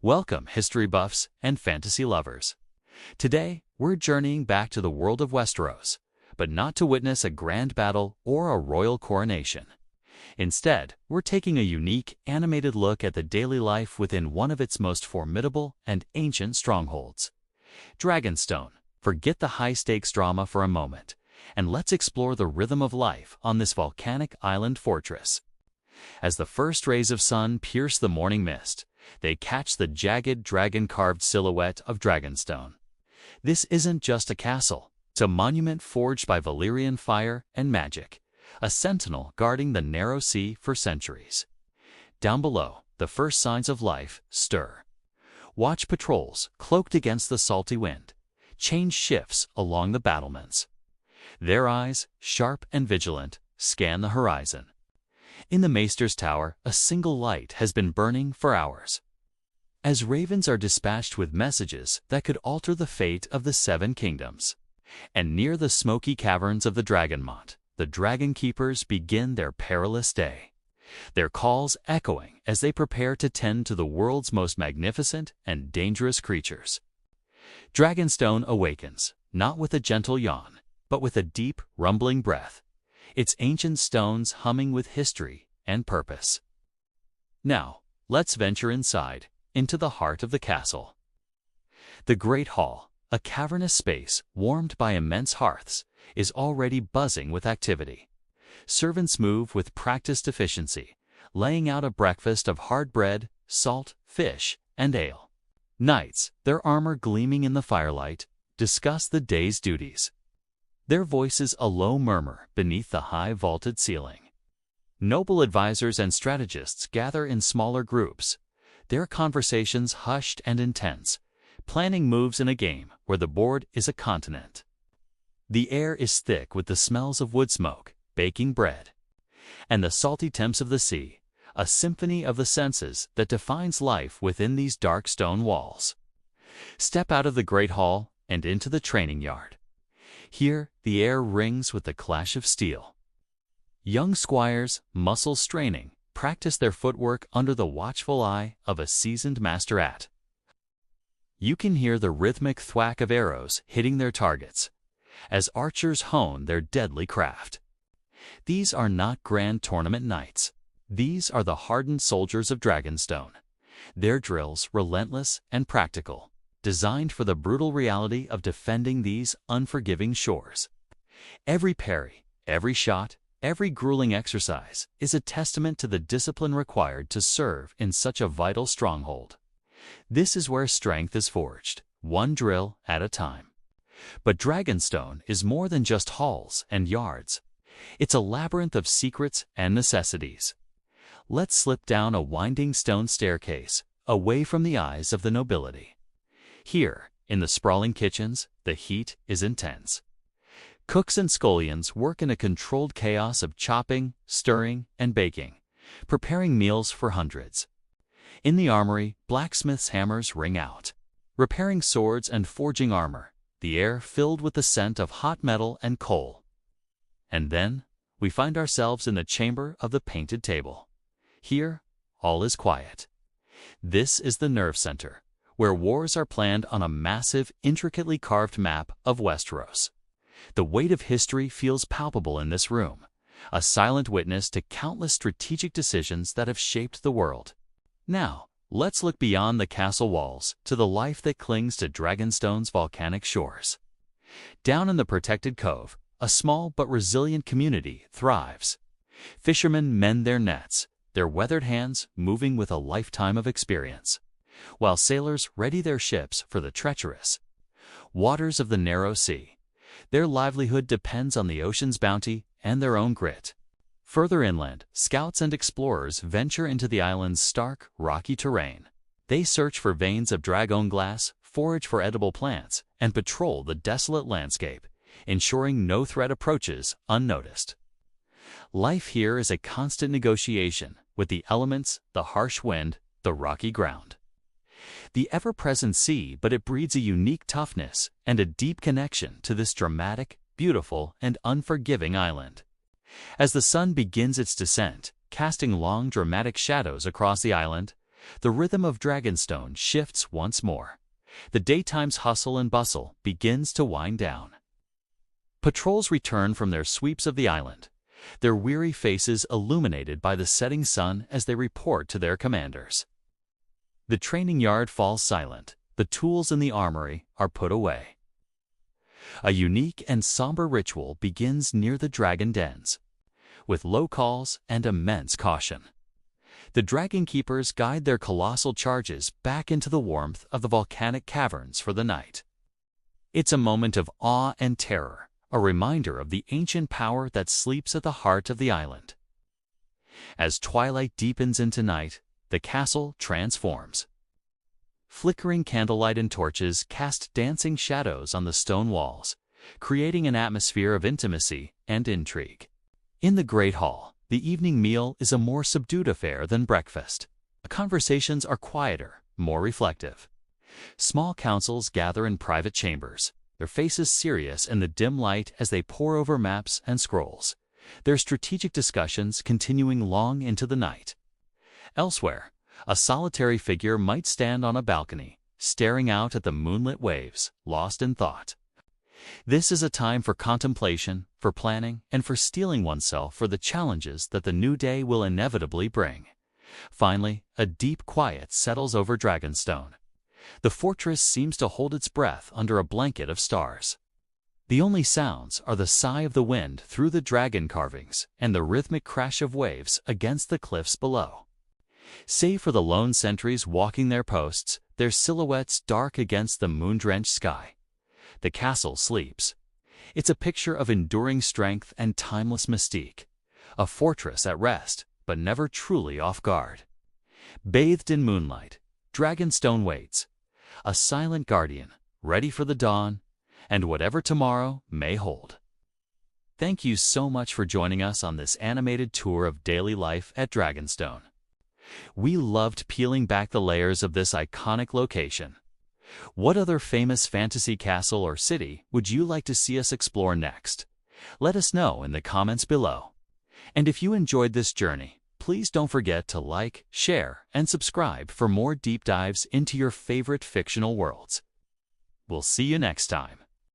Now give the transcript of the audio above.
Welcome, history buffs and fantasy lovers. Today, we're journeying back to the world of Westeros, but not to witness a grand battle or a royal coronation. Instead, we're taking a unique, animated look at the daily life within one of its most formidable and ancient strongholds. Dragonstone. Forget the high-stakes drama for a moment, and let's explore the rhythm of life on this volcanic island fortress. As the first rays of sun pierce the morning mist, they catch the jagged, dragon-carved silhouette of Dragonstone. This isn't just a castle. It's a monument forged by Valyrian fire and magic, a sentinel guarding the narrow sea for centuries. Down below, the first signs of life stir. Watch patrols, cloaked against the salty wind, change shifts along the battlements. Their eyes, sharp and vigilant, scan the horizon. In the Maester's Tower, a single light has been burning for hours. As ravens are dispatched with messages that could alter the fate of the Seven Kingdoms. And near the smoky caverns of the Dragonmont, the Dragon Keepers begin their perilous day. Their calls echoing as they prepare to tend to the world's most magnificent and dangerous creatures. Dragonstone awakens, not with a gentle yawn, but with a deep, rumbling breath, its ancient stones humming with history and purpose. Now, let's venture inside, into the heart of the castle. The Great Hall, a cavernous space warmed by immense hearths, is already buzzing with activity. Servants move with practiced efficiency, laying out a breakfast of hard bread, salt, fish, and ale. Knights, their armor gleaming in the firelight, discuss the day's duties. Their voices a low murmur beneath the high vaulted ceiling. Noble advisors and strategists gather in smaller groups, their conversations hushed and intense, planning moves in a game where the board is a continent. The air is thick with the smells of wood smoke, baking bread, and the salty temps of the sea, a symphony of the senses that defines life within these dark stone walls. Step out of the Great Hall and into the training yard. Here, the air rings with the clash of steel. Young squires, muscles straining, practice their footwork under the watchful eye of a seasoned master-at. You can hear the rhythmic thwack of arrows hitting their targets, as archers hone their deadly craft. These are not grand tournament knights. These are the hardened soldiers of Dragonstone. Their drills relentless and practical, designed for the brutal reality of defending these unforgiving shores. Every parry, every shot, every grueling exercise is a testament to the discipline required to serve in such a vital stronghold. This is where strength is forged, one drill at a time. But Dragonstone is more than just halls and yards. It's a labyrinth of secrets and necessities. Let's slip down a winding stone staircase, away from the eyes of the nobility. Here, in the sprawling kitchens, the heat is intense. Cooks and scullions work in a controlled chaos of chopping, stirring, and baking, preparing meals for hundreds. In the armory, blacksmiths' hammers ring out, repairing swords and forging armor, the air filled with the scent of hot metal and coal. And then, we find ourselves in the chamber of the painted table. Here, all is quiet. This is the nerve center, where wars are planned on a massive, intricately carved map of Westeros. The weight of history feels palpable in this room, a silent witness to countless strategic decisions that have shaped the world. Now, let's look beyond the castle walls to the life that clings to Dragonstone's volcanic shores. Down in the protected cove, a small but resilient community thrives. Fishermen mend their nets, their weathered hands moving with a lifetime of experience, while sailors ready their ships for the treacherous waters of the narrow sea. Their livelihood depends on the ocean's bounty and their own grit. Further inland, scouts and explorers venture into the island's stark, rocky terrain. They search for veins of dragon glass, forage for edible plants, and patrol the desolate landscape, ensuring no threat approaches unnoticed. Life here is a constant negotiation with the elements, the harsh wind, the rocky ground. The ever-present sea, but it breeds a unique toughness and a deep connection to this dramatic, beautiful, and unforgiving island. As the sun begins its descent, casting long, dramatic shadows across the island, The rhythm of Dragonstone shifts once more. The daytime's hustle and bustle begins to wind down. Patrols return from their sweeps of the island, their weary faces illuminated by the setting sun as they report to their commanders. The training yard falls silent. The tools in the armory are put away. A unique and somber ritual begins near the dragon dens, with low calls and immense caution. The dragon keepers guide their colossal charges back into the warmth of the volcanic caverns for the night. It's a moment of awe and terror, a reminder of the ancient power that sleeps at the heart of the island. As twilight deepens into night, the castle transforms. Flickering candlelight and torches cast dancing shadows on the stone walls, creating an atmosphere of intimacy and intrigue. In the Great Hall, the evening meal is a more subdued affair than breakfast. Conversations are quieter, more reflective. Small councils gather in private chambers, their faces serious in the dim light as they pore over maps and scrolls, their strategic discussions continuing long into the night. Elsewhere, a solitary figure might stand on a balcony, staring out at the moonlit waves, lost in thought. This is a time for contemplation, for planning, and for steeling oneself for the challenges that the new day will inevitably bring. Finally, a deep quiet settles over Dragonstone. The fortress seems to hold its breath under a blanket of stars. The only sounds are the sigh of the wind through the dragon carvings and the rhythmic crash of waves against the cliffs below. Save for the lone sentries walking their posts, their silhouettes dark against the moon-drenched sky. The castle sleeps. It's a picture of enduring strength and timeless mystique, a fortress at rest, but never truly off guard. Bathed in moonlight, Dragonstone waits, a silent guardian, ready for the dawn, and whatever tomorrow may hold. Thank you so much for joining us on this animated tour of daily life at Dragonstone. We loved peeling back the layers of this iconic location. What other famous fantasy castle or city would you like to see us explore next? Let us know in the comments below. And if you enjoyed this journey, please don't forget to like, share, and subscribe for more deep dives into your favorite fictional worlds. We'll see you next time.